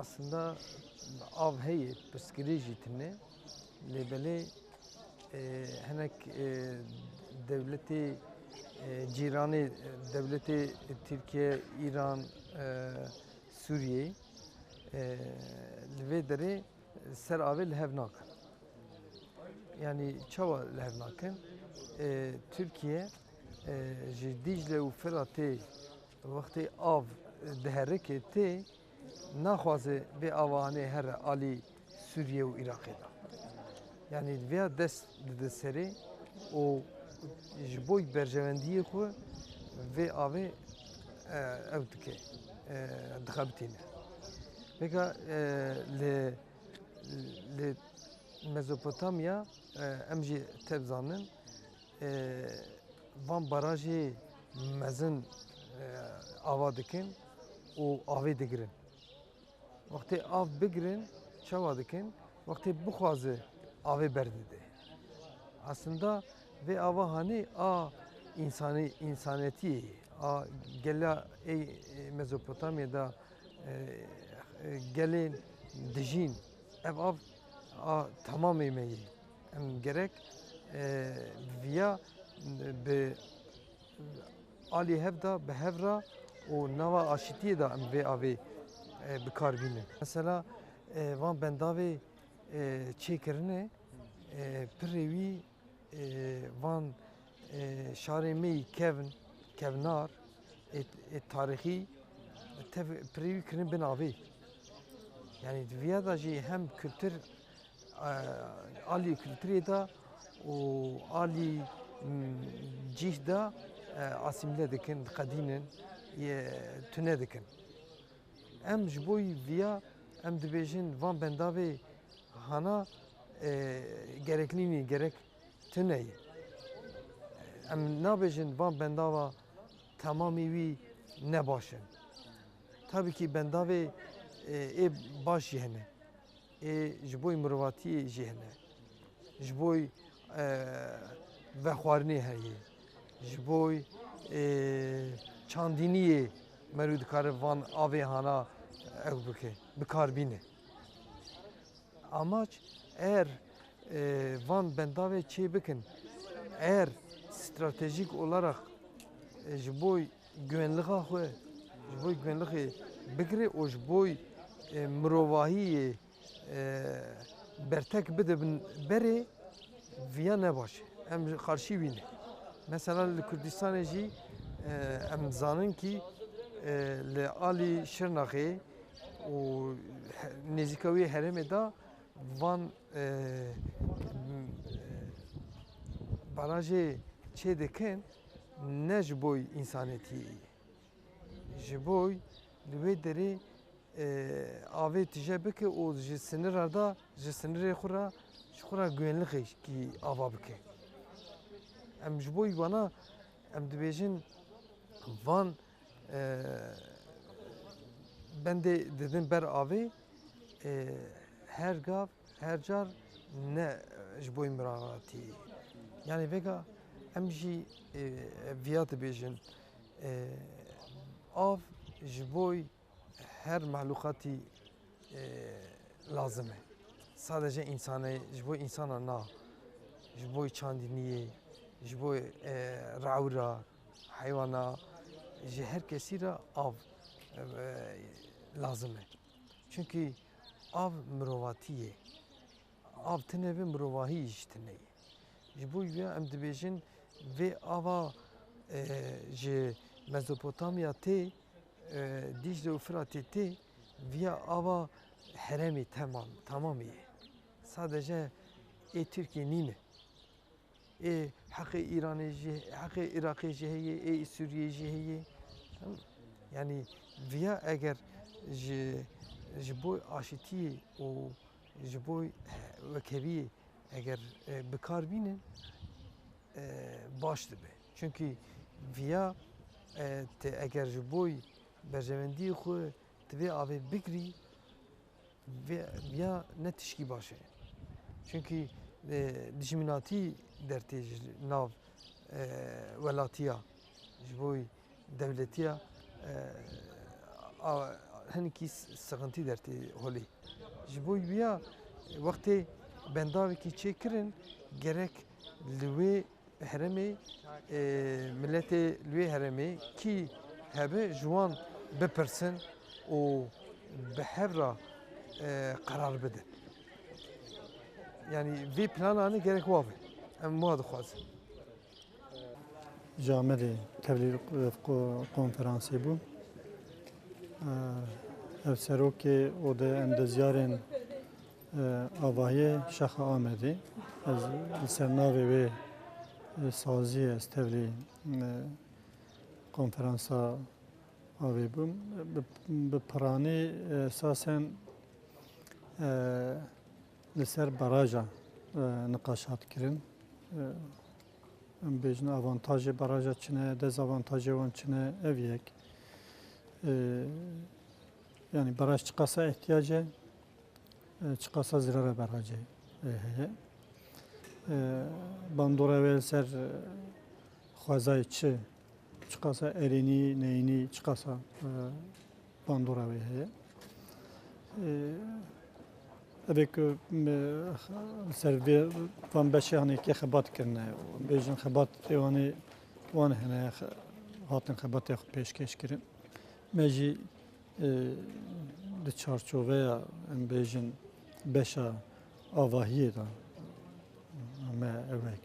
aslında av heye psikolojik tine lebele henek devleti cirani devleti Türkiye, İran, Suriye ve dere ser ave lehevnak. Yani çava lehevnakin Türkiye ji Dicle û Firatê wextê av diherike tê naxwaze vê avanê here alî Suriye û Iraqê da. Yani vêya dest dide serê û ji bo berjewendiyê xwe vê avê ew dike dixebitîne. Vêga li Mezopotamya em jî tev zanin van barajê mezin ava dikin û avê digirin. Wextê av bigirin çawa dikin? Wextê bixwaze avê berdide. Aslında vê ava hanê a insaniyetiyê a gela ey Mezopotamya'da gelên dijîn ev av a tamamê me ye. Em gerek viya bi alî hev da bi hev ra û nava aşîtiyê da em vê avê bikarbînin. Mesela van bendavê çêkirine pirê wî van şarê me yî kevnar tarîxî tev pirê wî kirin bin avê. Yani viya da jî hem kültür alî kültürê da û alî cih da asimile dikin, diqedînin, tune dikin. Em ji bo vîya em dibêjin van bendavê hana gereklînî gerek tune ye. Em nabêjin van bendava tamamî wî ne baş in. Tabii ki bendavê ê baş jî hene. Ji bo mirovatiyê jî hene. Ji bo vexwarinê heye. Ji bo çandîniyê merû dikare van avê hana ew bike, bikarbîne. Amaç eğer van bendavê çê bikin, eğer stratejik olarak ji bo güvenliğa xwe, ji bo güvenliğê bigire û ji bo mirovahiyê bertek bidibin berê viya ne baş e. Em xarşî wî ne. Mesela li Kurdistanê jî em zanin ki li alî Şirnexê û nêzîka wê herêmê da van barajê çê dikin ne ji bo însaniyetiyê ye. Ji bo li wê derê avê tije bike û ji sinira da ji sinirê xwe ra ji xwe ra güvenlikekî ava bike. Em ji bo wana em dibêjin van bendê didin ber avê her gav her car ne ji bo mirovatiyê ye. Yani vêga em jî viya dibêjin av ji bo her mahluqatî lazim e. Sadece insanê ji bo insana na. Ji bo çandîniyê, ji bo rawira, heywana, ji her kesî re av lazim e. Çünkü av mirovatî ye. Av tune ve mirovahî jî tune ye. Ji bo vê em dibêjin vê ava ji Mezopotamya tê Dicle û Firatê tê viya ava herêmê tamamê ye. Sadece Türkiye nîne. Heqê İranê jî, heqê Iraqê jî heye, Suriye jî heye. Yani viya eger ji bo aşîtiyê û ji bo wekeviyê eger bikarbînin baş dibe. Çünkü viya te eger ji bo berjewendiyê xwe ti vê avê bigirî viya ne tişkî baş e. Çünkü dijminatî dertê ji nav welatiya ji bo devletiya henekî sıkıntı dertê holê. Ji bo vîya wextê bendavekî çêkirin gerek li wê heremê milletê li wê heremê kî hebe ji wan bipirsin û bi hevra qarar bidin. Yani vê plananê gerek wa be. Em wa dixwazin. Jamedê tevlî konferansê bû. Ev serokê û de endezyarên avahiyê Şexa Amedê. Ez li ser navê wê saziyê ez tevlî konferansa avê bûm. Bi piranî esasen li ser baraja niqaşat kirin. Em bêjin avantajê baraja çi ne, dezavantajê wan çi ne, ev yek. Yani baraj çıkasa ihtiyace, çıkasa zirara barajê heye. Bandora ve ser xwezayê çi çıkasa erînî, neyînî çıkasa bandora ve heye. Evê ku ser vê van beşê hanekê xebat kirine, bêjin xebat êwanê wan hene hatin xebatê xwe pêşkêş kirin. Me jî di çarçoveya em bêjin beşa avahiyê de me evek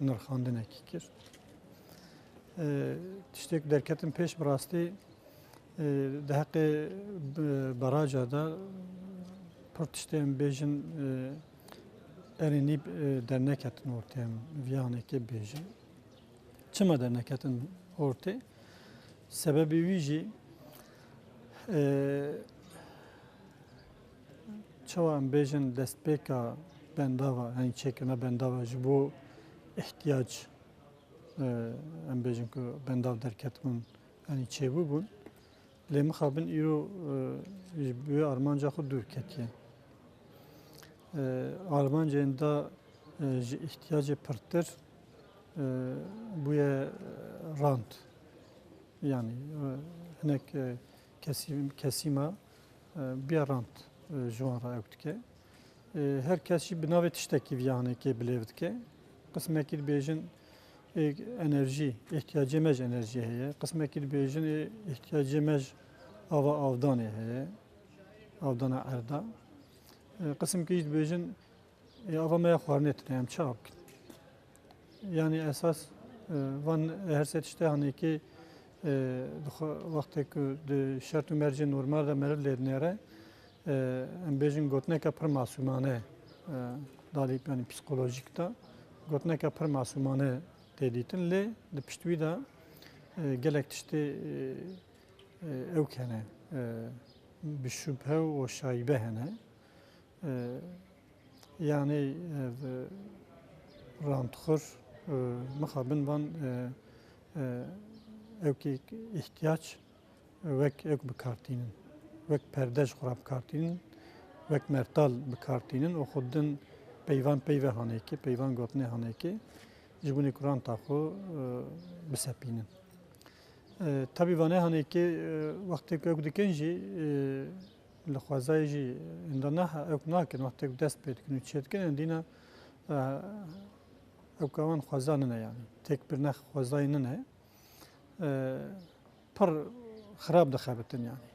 nirxandinekî kir. Tiştek derketin pêş bi rastî di heqê baraja da pir tiştê em bêjin erênî derneketin ortê em viyanekê bêjin. Çima derneketin ortê? Sebebê wî jî çawa em bêjin destpêka bendava, yani çêkirina bendava ji bo ihtiyac em bêjin ku bendav derketibûn yani çêbû bûn. Lê mixabin îro ji wê armanca xwe dûr ketiye. Armancên da ji ihtiyacê pirtir bûye rand. Yani hinek kesîma biya rand ji wan re ew dike. Her kes jî bi navê tiştekî viyanekê bilêv dike. Qismekî dibêjin enerjî, ihtiyacê me ji enerjiyê heye. Qismekî dibêjin ihtiyacê me ji ava avdanê heye. Avdana erda. Qismekî jî dibêjin ava me ya xwarinê tune em çi av bikin. Yani esas van her sê tiştê hanekê wextê ku di şert û mercê normal de meriv lê dinêre em bêjin gotineka pir masûmane dalî yani psikolojik da gotineka pir masûmane tê dîtin lê di pişt wî de gelek tiştê ew hene bi şüphe û şaibe hene. Yani randxur mixabin van evkê ihtiyaç wek ew bikartînin. Wek perde ji xwe re bikartînin, wek mertal bikartînin û xwe din peyvan peyve hanekê, peyvan gotinê hanekê ji bo ku ranta xwe bisepînin. Tabii vanê hanekê wextê ku ew dikin jî li xwezayê jî enda ew nakin wextê ku dest pê dikin û çê dikin endîna ew kavan xweza nine yani. Têkbirina xwezayê nine. Pir xirab dixebitin yani.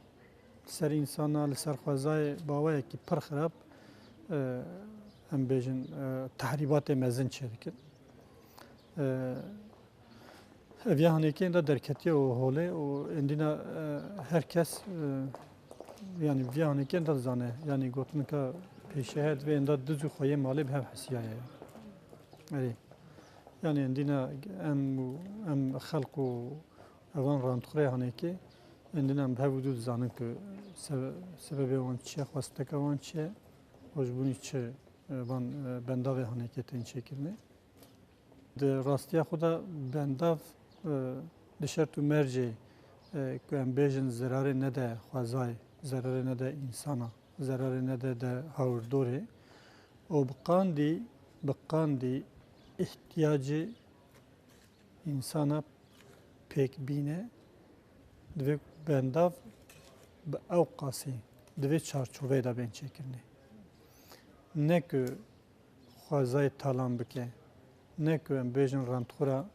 Ser insana li ser xwezayê bawayekî pir xirab em bêjin tehrîbatê mezin çê dikin. Ev ya hanekê da derketiye û holê û endîna her kes yani vî hanekê da dizane yani gotinika pêşehet vê enda diz û xweyê malê bi hev hesiyaye. Erê. Yani endîna em xelq û evan randxurê hanekê endîna em bi hev dû dizanin ku sebebê wan çi ye, xwesteka wan çi ye, hojbûnî çi van bendavê hanekê tên çêkirinê. Di rastiya xwe de bendav di şert û mercê ku em bêjin zerarê nede xwezayê, zerarê nede însana, zerarê nede de hawirdorê û bi qandî ihtiyacê însana pêk bîne divê bendav bi ew qasî divê çarçoveyê de bên çêkirine. Ne ku xwezayê talan bike, ne ku em bêjin randxura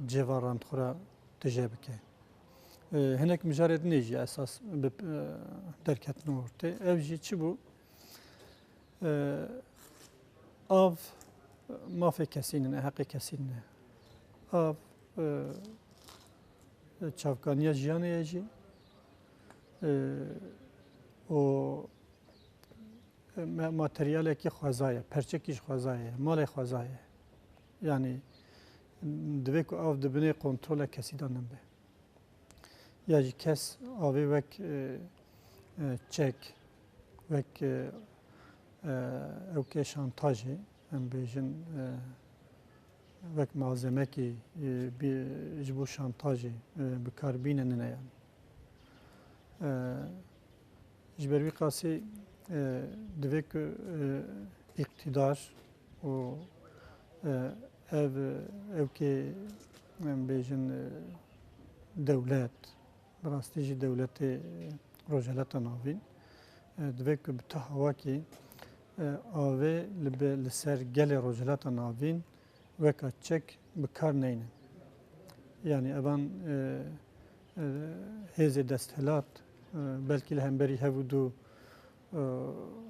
cêva randxura tije bike. Hinek mijarê dinê jî esas bi derketin ortê. Ev jî çi bû? Av mafê kesî ne, heqê kesî ne. Av çavkaniya jiyanê ye jî û materyalekî xweza ye, perçekî ji xweza ye, malê xweza ye. Yani divê ku av di binê kontrola kesî de nebe. Ya jî kes avê wek çek, wek ewkê şantajê em bêjin wek malzemekî ji bo şantajê bikarbînenine yani. Ji ber vî qasî divê ku îktidar û ewkê em bêjin dewlet, bi rastî jî dewletê Rojhilata Navîn divê ku bi ti hewakî avê li ser gelê Rojhilata Navîn weka çek bi kar neynin. Yani evan hêzê desthilat belkî li hemberî hev û du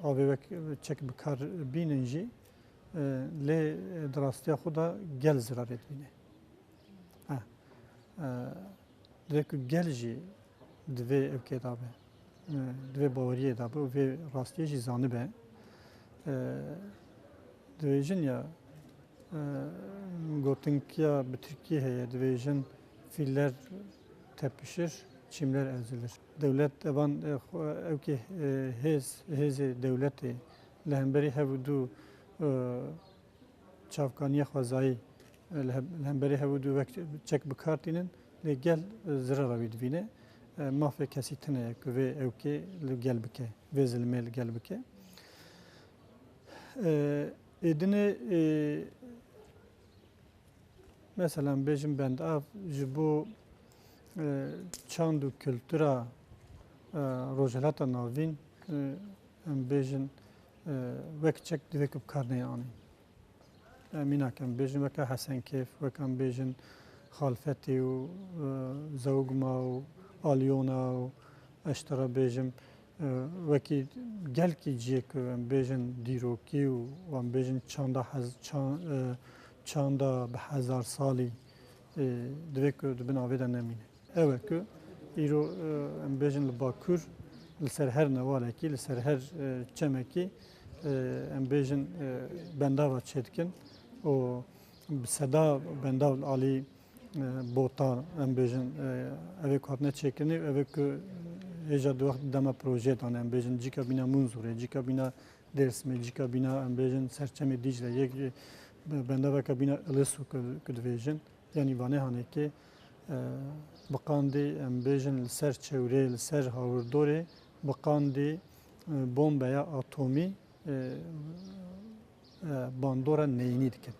avê wek çek bi kar bînin jî lê di rastiya xwe de gel zirarê dibîne. Divê ku gel jî divê ewkê de be, divê baweriyê de be û vê rastiyê jî zanibe. Dibêjin ya gotinkiya bi Tirkiyê heye, dibêjin fîller tepişir, çîmler ezilir. Dewlet evan ewkê hêzê dewletê li hemberî hev û du çavkaniya xwezayî li hemberî hev û du wek çek bi kar tînin lê gel zirara wî dibîne. Mafê kesî tune ye ku vê ewkê li gel bike, vê zilmê li gel bike. Êdinê mesela bêjin bendav ji bo çand û kultura Rojhilata Navîn em bêjin wek çek divê ku bi kar neyê anîn. Mînak em bêjin weka Hesenkêf, wek em bêjin Xalfetê û Zewgma û Alyona û eştera bêjim wekî gelkî ciyê ku em bêjin dîrokî û em bêjin çanda bi hezar salî divê ku di bin avê de nemîne. Ew e ku îro em bêjin li Bakur li ser her nevalekî, li ser her çemekî em bêjin bendava çêdikin û bi seda bendav alî botan em bêjin evê ku hatine çêkirinê evê ku hêja duwax dema projeyê dane em bêjin cîka bîna Munzurê, cîka bîna Dêrsimê, cîka bîna em bêjin serçemê Dîcle, yek bendaveka bîna Ilisû ku dibêjin yanî Vanêhanekê bi qandê em bêjin li ser çewrê, li ser hawirdorê bi qandê bombeya atomî bandora neyînî dikin.